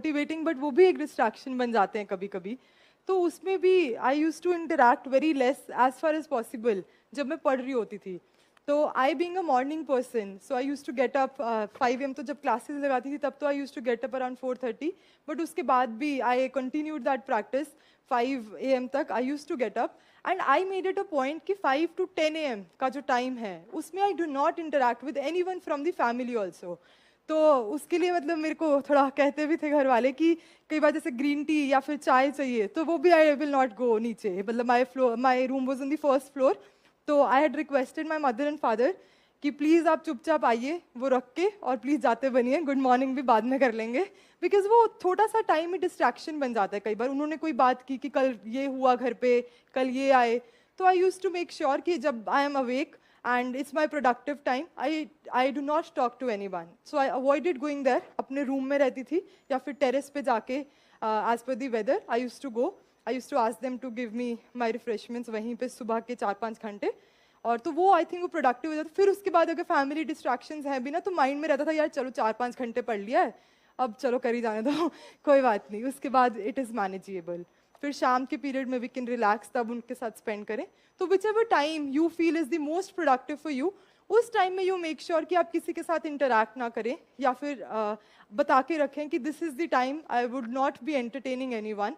Motivating, but वो भी एक डिस्ट्रैक्शन बन जाते हैं कभी कभी। तो उसमें भी I use to interact very less as far as possible जब मैं पढ़ रही होती थी। तो I being a morning person, so I use to get up 5 AM, तो जब क्लासेस लगाती थी तब तो I use to get up around 4:30, but उसके बाद भी I continued that practice 5 AM तक I use to get up. And I made it a point कि 5 to 10 AM का जो टाइम है उसमें I do not interact with any one from the family also. तो उसके लिए मतलब मेरे को थोड़ा कहते भी थे घर वाले कि कई बार जैसे ग्रीन टी या फिर चाय चाहिए तो वो भी आई विल नॉट गो नीचे, मतलब my room was on the first floor. तो I had requested my mother and father कि प्लीज़ आप चुपचाप आइए वो रख के, और प्लीज़ जाते बनिए, गुड मॉर्निंग भी बाद में कर लेंगे, बिकॉज वो थोड़ा सा टाइम ही डिस्ट्रैक्शन बन जाता है। कई बार उन्होंने कोई बात की कि कल ये हुआ घर पे, कल ये आए, तो I use to make sure कि जब I am awake and it's my productive time, I do not talk to anyone, so I avoided going there। अपने रूम में रहती थी या फिर टेरेस पे जाके as per the weather I used to go, I used to ask them to give me my refreshments वहीं पे सुबह के 4-5 घंटे। और तो वो आई थिंक वो प्रोडक्टिव हो जाता। फिर उसके बाद अगर फैमिली डिस्ट्रैक्शंस हैं भी ना तो माइंड में रहता था यार चलो 4-5 घंटे पढ़ लिया है, अब चलो कर ही जाने दो कोई बात नहीं, उसके बाद इट इज़ मैनेजेबल। फिर शाम के पीरियड में वी कैन रिलैक्स, तब उनके साथ स्पेंड करें। तो which ever time you feel is the most productive for you, उस टाइम में यू मेक श्योर कि आप किसी के साथ इंटरैक्ट ना करें, या फिर बता के रखें कि this is the time I would not be entertaining anyone,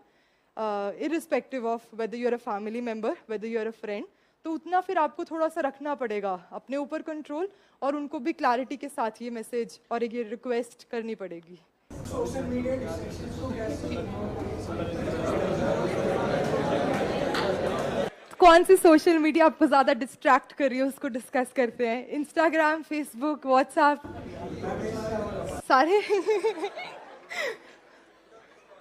irrespective of whether you are a family member, whether you are a friend. तो उतना फिर आपको थोड़ा सा रखना पड़ेगा अपने ऊपर कंट्रोल, और उनको भी क्लैरिटी के साथ ये मैसेज और ये रिक्वेस्ट करनी पड़ेगी। कौन सी सोशल मीडिया आपको ज़्यादा डिस्ट्रैक्ट कर रही है उसको डिस्कस करते हैं। इंस्टाग्राम, फेसबुक, व्हाट्सएप, सारे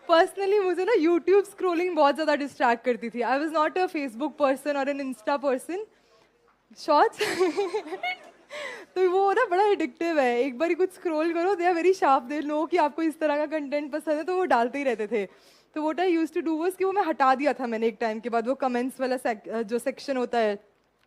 पर्सनली मुझे ना यूट्यूब स्क्रोलिंग बहुत ज़्यादा डिस्ट्रैक्ट करती थी। I was not a Facebook person और एन इंस्टा पर्सन। शॉर्ट्स तो वो ना बड़ा एडिक्टिव है, एक बार कुछ स्क्रॉल करो they are very sharp, they know कि आपको इस तरह का कंटेंट पसंद है, तो वो डालते ही रहते थे। तो what I used to do was कि वो मैं हटा दिया था मैंने एक टाइम के बाद। वो कमेंट्स वाला जो सेक्शन होता है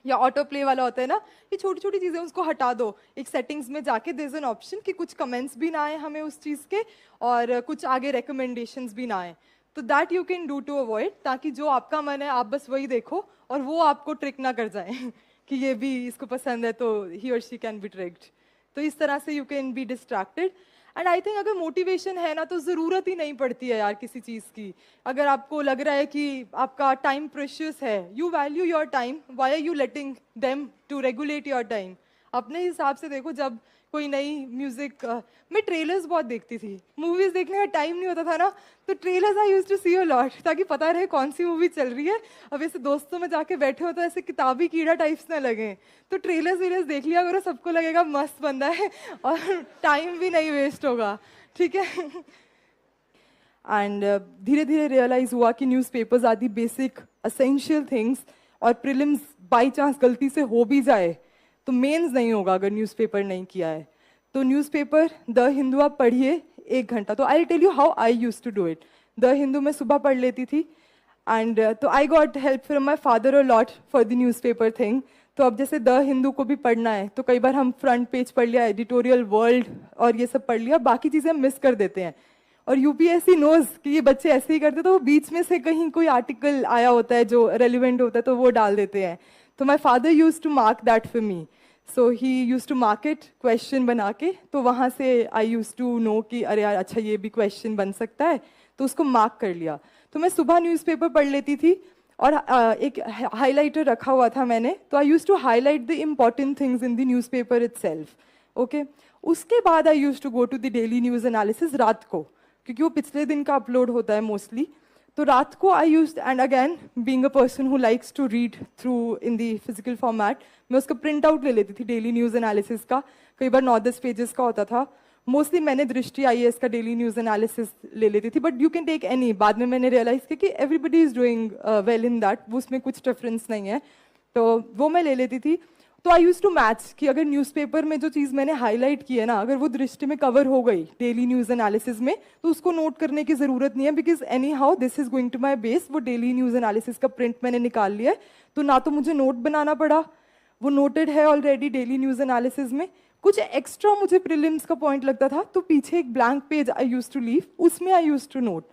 या ऑटो प्ले वाला होता है ना, ये छोटी छोटी चीज़ें उसको हटा दो। एक सेटिंग्स में जाके देयर इज एन ऑप्शन कि कुछ कमेंट्स भी ना आए हमें उस चीज़ के, और कुछ आगे रिकमेंडेशंस भी ना आए। तो that you can do to avoid, ताकि जो आपका मन है आप बस वही देखो और वो आपको ट्रिक ना कर जाए कि ये भी इसको पसंद है तो ही और शी कैन बी ट्रिक्ड। तो इस तरह से you can be distracted. And I think अगर मोटिवेशन है ना तो ज़रूरत ही नहीं पड़ती है यार किसी चीज़ की। अगर आपको लग रहा है कि आपका टाइम प्रेशियस है, you value your time, why are you letting them to regulate your time. अपने हिसाब से देखो। जब कोई नई म्यूजिक, मैं ट्रेलर्स बहुत देखती थी, मूवीज देखने का टाइम नहीं होता था ना, तो trailers I used to see a lot ताकि पता रहे कौन सी मूवी चल रही है। अब ऐसे दोस्तों में जाके बैठे हो तो ऐसे किताबी कीड़ा टाइप्स ना लगे, तो ट्रेलर्स वेलर्स देख लिया करो, सबको लगेगा मस्त बंदा है और टाइम भी नहीं वेस्ट होगा, ठीक है। एंड धीरे धीरे रियलाइज हुआ कि newspapers are the basic essential things, और प्रीलिम्स बाई चांस गलती से हो भी जाए तो मेंस नहीं होगा अगर न्यूज़पेपर नहीं किया है। तो न्यूज़पेपर द हिंदू आप पढ़िए 1 घंटा। तो I tell you how I use to do it. The Hindu में सुबह पढ़ लेती थी, एंड तो I got help from my father a lot for the newspaper thing. तो अब जैसे द हिंदू को भी पढ़ना है तो कई बार हम फ्रंट पेज पढ़ लिया, एडिटोरियल वर्ल्ड और ये सब पढ़ लिया, बाकी चीज़ें हम मिस कर देते हैं। और यूपीएससी नोज कि ये बच्चे ऐसे ही करते, तो वो बीच में से कहीं कोई आर्टिकल आया होता है जो रेलिवेंट होता है तो वो डाल देते हैं। तो my father use to mark that for me, so he use to mark it question बना के। तो वहाँ से आई यूज टू नो कि अरे यार अच्छा ये भी क्वेश्चन बन सकता है, तो उसको मार्क कर लिया। तो मैं सुबह न्यूज़पेपर पढ़ लेती थी, और एक हाईलाइटर रखा हुआ था मैंने, तो I use to highlight the important things in the newspaper itself. Okay, उसके बाद I use to go to the daily news analysis रात को, क्योंकि वो पिछले दिन का अपलोड होता है मोस्टली। तो रात को I use, and again being a person who likes to read through in the physical format, मैं उसका प्रिंट आउट ले लेती थी डेली न्यूज़ एनालिसिस का। कई बार 9-10 पेजेस का होता था। मोस्टली मैंने दृष्टि IAS का डेली न्यूज़ एनालिसिस ले लेती थी, but you can take any. बाद में मैंने रियलाइज किया कि everybody is doing well in that, उसमें कुछ डिफरेंस नहीं है, तो वो मैं ले लेती थी। तो आई यूज टू मैच कि अगर न्यूज़पेपर में जो चीज़ मैंने हाईलाइट की है ना, अगर वो दृष्टि में कवर हो गई डेली न्यूज़ एनालिसिस में, तो उसको नोट करने की ज़रूरत नहीं है, because any how this is going to my base. वो डेली न्यूज़ एनालिसिस का प्रिंट मैंने निकाल लिया है, तो ना तो मुझे नोट बनाना पड़ा, वो नोटेड है ऑलरेडी डेली न्यूज़ एनालिसिस में, कुछ एक्स्ट्रा मुझे प्रीलिम्स का पॉइंट लगता था तो पीछे एक blank page I use to leave, उसमें I use to note,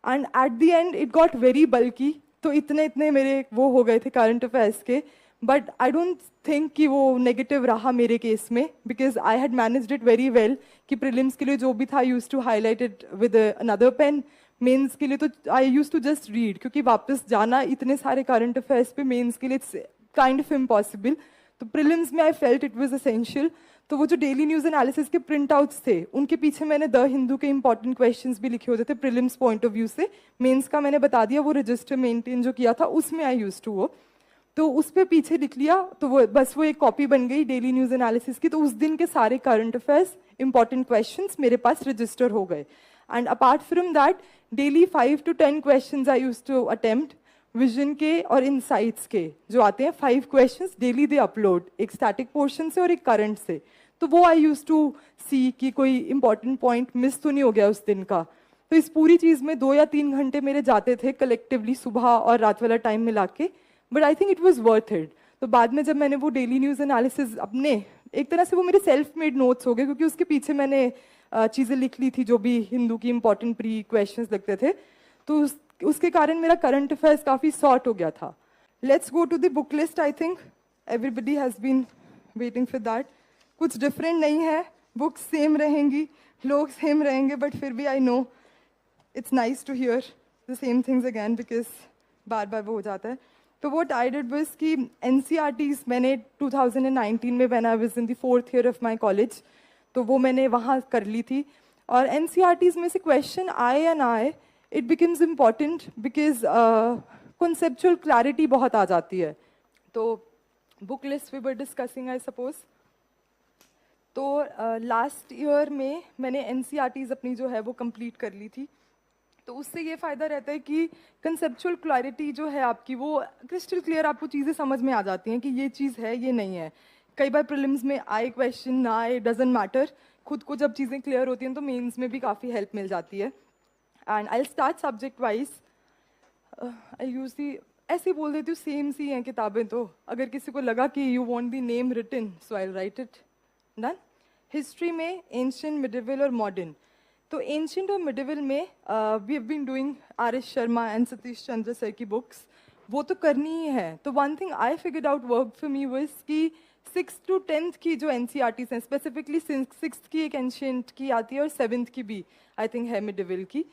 and at the end it got very bulky. तो इतने इतने मेरे वो हो गए थे करंट अफेयर्स के, बट आई डोंट थिंक कि वो नेगेटिव रहा मेरे केस में, because I had managed it very well कि प्रीलिम्स के लिए जो भी था I use to highlight it with another pen, mains के लिए तो I use to just read, क्योंकि वापस जाना इतने सारे करंट अफेयर्स पे मेंस के लिए इट्स काइंड ऑफ इम्पॉसिबल। तो प्रीलिम्स में I felt it was essential. तो वो जो डेली न्यूज़ एनालिसिस के प्रिंट आउट्स थे उनके पीछे मैंने द हिंदू के इंपॉर्टेंट क्वेश्चंस भी लिखे होते थे प्रीलिम्स पॉइंट ऑफ व्यू से। मेंस का मैंने बता दिया, वो रजिस्टर मेंटेन जो किया था उसमें आई यूज टू वो, तो उस पर पीछे लिख लिया, तो वो बस वो एक कॉपी बन गई डेली न्यूज़ एनालिसिस की। तो उस दिन के सारे करंट अफेयर्स इंपॉर्टेंट क्वेश्चंस मेरे पास रजिस्टर हो गए। And apart from that daily 5 to 10 questions I use to attempt. Vision के और इनसाइट्स के जो आते हैं 5 क्वेश्चंस डेली दे अपलोड, एक स्टैटिक पोर्शन से और एक करंट से। तो वो आई यूज टू सी कि कोई इंपॉर्टेंट पॉइंट मिस तो नहीं हो गया उस दिन का। तो इस पूरी चीज़ में 2 या 3 घंटे मेरे जाते थे कलेक्टिवली, सुबह और रात वाला टाइम मिला के, but I think it was worth it. तो बाद में जब मैंने वो डेली न्यूज़ एनालिसिस अपने, एक तरह से वो मेरे सेल्फ मेड नोट्स हो गए, क्योंकि उसके पीछे मैंने चीज़ें लिख ली थी जो भी हिंदू की इंपॉर्टेंट प्री क्वेश्चंस लगते थे, तो उसके कारण मेरा करंट अफेयर्स काफ़ी सॉर्ट हो गया था। Let's go to the book list. I think everybody has been waiting for that. कुछ डिफरेंट नहीं है, बुक्स सेम रहेंगी, लोग सेम रहेंगे, बट फिर भी I know it's nice to hear the same things again, because बार बार वो हो जाता है। तो what I did was कि NCERTs मैंने 2019 में when I was in the 4th year of my college, तो वो मैंने वहाँ कर ली थी। और NCERTs में से क्वेश्चन आए या ना आए, it becomes important because conceptual clarity बहुत आ जाती है। तो book list we were discussing I suppose. तो लास्ट ईयर में मैंने NCERTs अपनी जो है वो कंप्लीट कर ली थी। तो उससे ये फ़ायदा रहता है कि कंसेप्चुअल क्लैरिटी जो है आपकी वो क्रिस्टल क्लियर, आपको चीज़ें समझ में आ जाती हैं कि ये चीज़ है ये नहीं है। कई बार प्रीलिम्स में आए क्वेश्चन ना आए डजेंट मैटर, खुद को जब चीज़ें क्लियर होती हैं तो मेंस में भी काफ़ी हेल्प मिल जाती है। And I start subject wise. I use the, ऐसे ही बोल देती हूँ, सेम सी हैं किताबें, तो अगर किसी को लगा कि you want the name written so I write it. Done. History में एंशिएंट, मिडिवल और मॉडर्न। तो एंशिएंट और मिडिवल में we have been doing RS Sharma and Satish Chandra sir की बुक्स, वो तो करनी ही है। तो one thing I figured out work for me was कि 6th to 10th की जो NCERTs हैं, स्पेसिफिकली 6th की एक एंशिएंट की आती है और 7th की भी आई थिंक है मिडिवल की।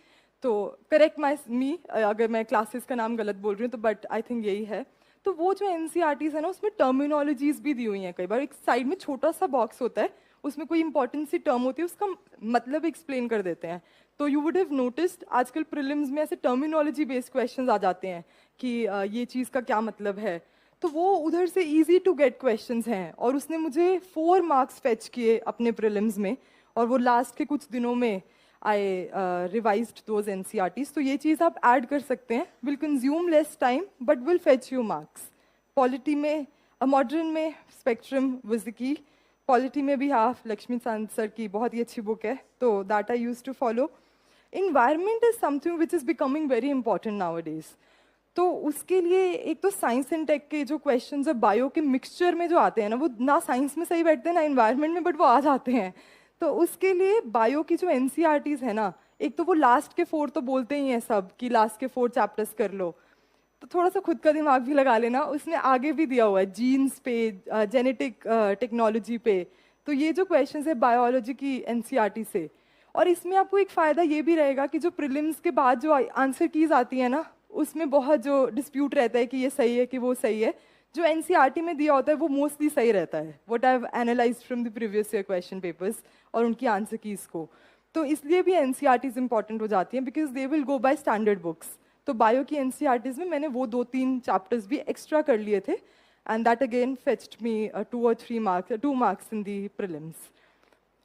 तो करेक्ट मी अगर मैं क्लासेस का नाम गलत बोल रही हूँ तो, बट आई थिंक यही है। तो वो जो NCERTs है ना, उसमें टर्मिनोलॉजीज भी दी हुई हैं। कई बार एक साइड में छोटा सा बॉक्स होता है, उसमें कोई इंपॉर्टेंट सी टर्म होती है, उसका मतलब एक्सप्लेन कर देते हैं। तो यू वुड हैव नोटिस्ड आजकल प्रीलिम्स में ऐसे टर्मिनोलॉजी बेस्ड क्वेश्चंस आ जाते हैं कि ये चीज़ का क्या मतलब है। तो वो उधर से इजी टू गेट क्वेश्चंस हैं, और उसने मुझे 4 मार्क्स फेच किए अपने प्रीलिम्स में, और वो लास्ट के कुछ दिनों में आई रिवाइज्ड दोज NCERTs। तो ये चीज़ आप ऐड कर सकते हैं, will consume less time but will fetch you marks. Polity में, मॉडर्न में spectrum was the key. Polity में भी हाफ लक्ष्मी सांत सर की बहुत ही अच्छी बुक है, तो that I use to follow. Environment is something which is becoming very important nowadays. तो उसके लिए एक तो साइंस एंड टेक के जो क्वेश्चंस और बायो के मिक्सचर में जो आते हैं ना, वो ना साइंस में सही बैठते हैं ना इन्वायरमेंट में, बट वो आ जाते हैं। तो उसके लिए बायो की जो NCERTs है ना, एक तो वो लास्ट के 4 तो बोलते ही हैं सब कि लास्ट के 4 चैप्टर्स कर लो, तो थोड़ा सा खुद का दिमाग भी लगा लेना। उसने आगे भी दिया हुआ है जीन्स पे, जेनेटिक टेक्नोलॉजी पे। तो ये जो क्वेश्चंस है बायोलॉजी की NCERT से, और इसमें आपको एक फ़ायदा ये भी रहेगा कि जो प्रीलिम्स के बाद जो आंसर कीज आती है ना, उसमें बहुत जो डिस्प्यूट रहता है कि ये सही है कि वो सही है, जो NCERT में दिया होता है वो मोस्टली सही रहता है। What I have analysed from the previous year question papers और उनकी आंसर कीज को। तो इसलिए भी NCERTs इंपॉर्टेंट हो जाती हैं, because they will go by standard books. तो बायो की NCERTs में मैंने वो 2-3 चैप्टर्स भी एक्स्ट्रा कर लिए थे, and that again fetched me 2 or 3 marks, 2 marks in the prelims.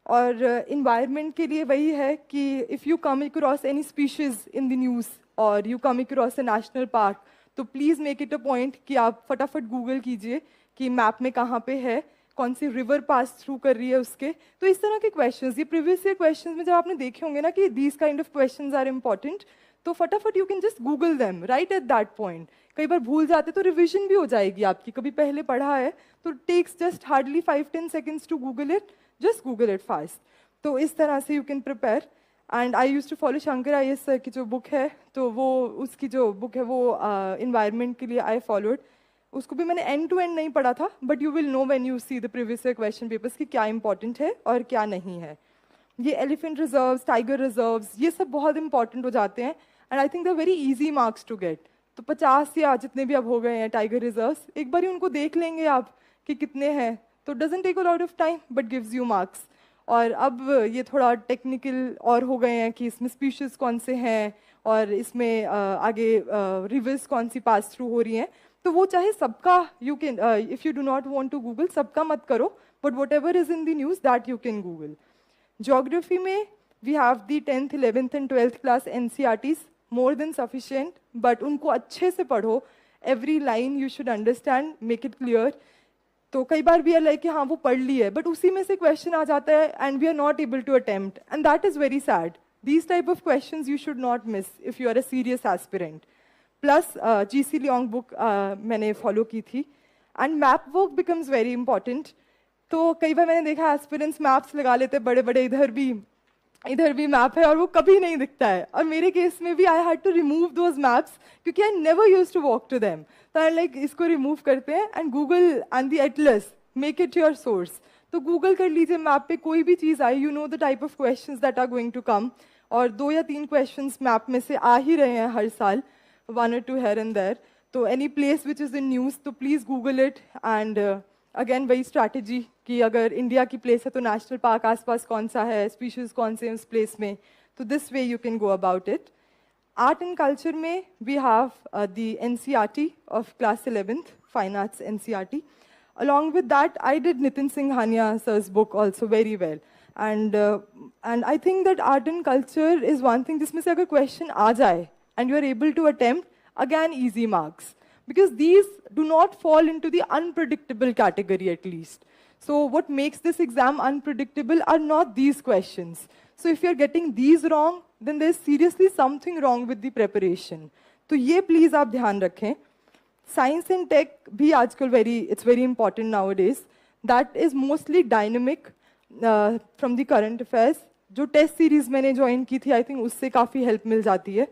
और इन्वायरमेंट के लिए वही है कि if you come across any species in the news और you come across a national park, तो please make it a point कि आप फटाफट गूगल कीजिए कि मैप में कहाँ पे है, कौन सी रिवर पास थ्रू कर रही है उसके। तो इस तरह के क्वेश्चंस, ये प्रीवियस ईयर क्वेश्चंस में जब आपने देखे होंगे ना कि these kind of questions are important, तो फटाफट you can just Google them right at that point. कई बार भूल जाते तो रिविजन भी हो जाएगी आपकी, कभी पहले पढ़ा है तो takes just hardly 5-10 seconds to Google it, just Google it fast. तो इस तरह से you can prepare. And I used to follow Shankar IAS sir की जो book है, तो वो उसकी जो book है वो environment के लिए I followed. उसको भी मैंने end to end नहीं पढ़ा था, but you will know when you see the previous year question papers कि क्या important है और क्या नहीं है. ये elephant reserves, tiger reserves, ये सब बहुत important हो जाते हैं. And I think they're very easy marks to get. तो 50 या जितने भी अब हो गए हैं टाइगर रिजर्व्स, एक बार ही उनको देख लेंगे आप कि कितने हैं, तो doesn't take a lot of time but gives you marks. और अब ये थोड़ा टेक्निकल और हो गए हैं कि इसमें स्पीशीज कौन से हैं और इसमें आगे रिवर्स कौन सी पास थ्रू हो रही हैं, तो वो चाहे सबका you can, if you do not want to google सबका मत करो, but whatever is in the news that you can google. Geography में we have the 10th, 11th and 12th class NCERTs, more than sufficient, but उनको अच्छे से पढ़ो. Every line you should understand, make it clear. तो कई बार भी like कि हाँ वो पढ़ ली है, बट उसी में से क्वेश्चन आ जाता है and we are not able to attempt, and that is very sad. These type of questions you should not miss if you are a serious aspirant. Plus GC Leong book मैंने follow की थी. And map work becomes very important. तो कई बार मैंने देखा aspirants maps लगा लेते बड़े बड़े, इधर भी मैप है और वो कभी नहीं दिखता है. और मेरे केस में भी I had to remove those maps क्योंकि I never use to walk to them. तो आई लाइक इसको रिमूव करते हैं and google and the atlas, make it your source. तो गूगल कर लीजिए मैप पे कोई भी चीज़ आई, you know the type of questions that are going to come. और 2 या 3 क्वेश्चंस मैप में से आ ही रहे हैं हर साल, 1 or 2 here and there. तो any place which is in news तो please google it. And again वही स्ट्रैटेजी कि अगर इंडिया की प्लेस है तो नेशनल पार्क आसपास कौन सा है, स्पीशीज़ कौन से हैं उस प्लेस में, तो this way you can go about it. Art and culture में we have the NCERT of class 11th, Fine Arts NCERT. Along with that, I did Nitin Singhania sir's book also very well. And I think that art and culture is one thing जिसमें से अगर question आ जाए and you are able to attempt, again easy marks. Because these do not fall into the unpredictable category at least. So what makes this exam unpredictable are not these questions. So if you're getting these wrong, then there's seriously something wrong with the preparation. तो ये please आप ध्यान रखें. Science and tech भी आजकल it's very important nowadays. That is mostly dynamic from the current affairs. जो test series मैंने join की थी, I think उससे काफ़ी help मिल जाती है.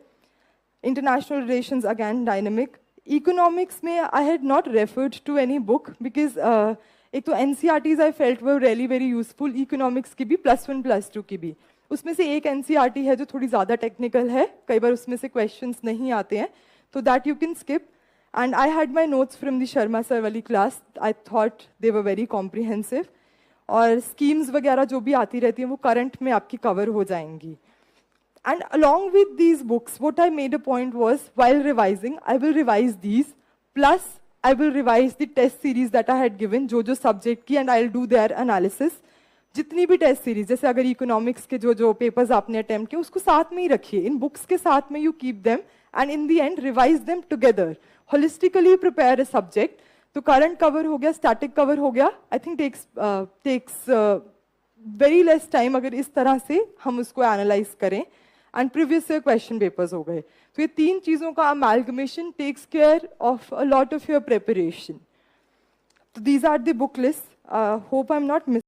International relations again dynamic. Economics में I had not referred to any book because एक तो NCERTs I felt were really very useful. Economics की भी +1 +2 की भी. उसमें से एक NCERT है जो थोड़ी ज़्यादा टेक्निकल है, कई बार उसमें से क्वेश्चंस नहीं आते हैं, तो that you can skip. And I had my notes from the Sharma sir वाली class. I thought they were very comprehensive. और स्कीम्स वगैरह जो भी आती रहती हैं वो करंट में आपकी कवर हो जाएंगी. And along with these books, what I made a point was, while revising, I will revise these, plus I will revise the test series that I had given, जो subject की, and I'll do their analysis. जितनी भी test series, जैसे अगर economics के जो papers आपने attempt किए उसको साथ में ही रखिए, इन बुक्स के साथ में you keep them and in the end revise them together. Holistically prepare a subject. तो करंट कवर हो गया, स्टैटिक कवर हो गया. I think takes very less time अगर इस तरह से हम उसको एनालाइज करें. And previous year question papers हो गए. तो ये 3 चीज़ों का amalgamation takes care of a lot of your preparation. So these are the book lists. Hope I'm not missing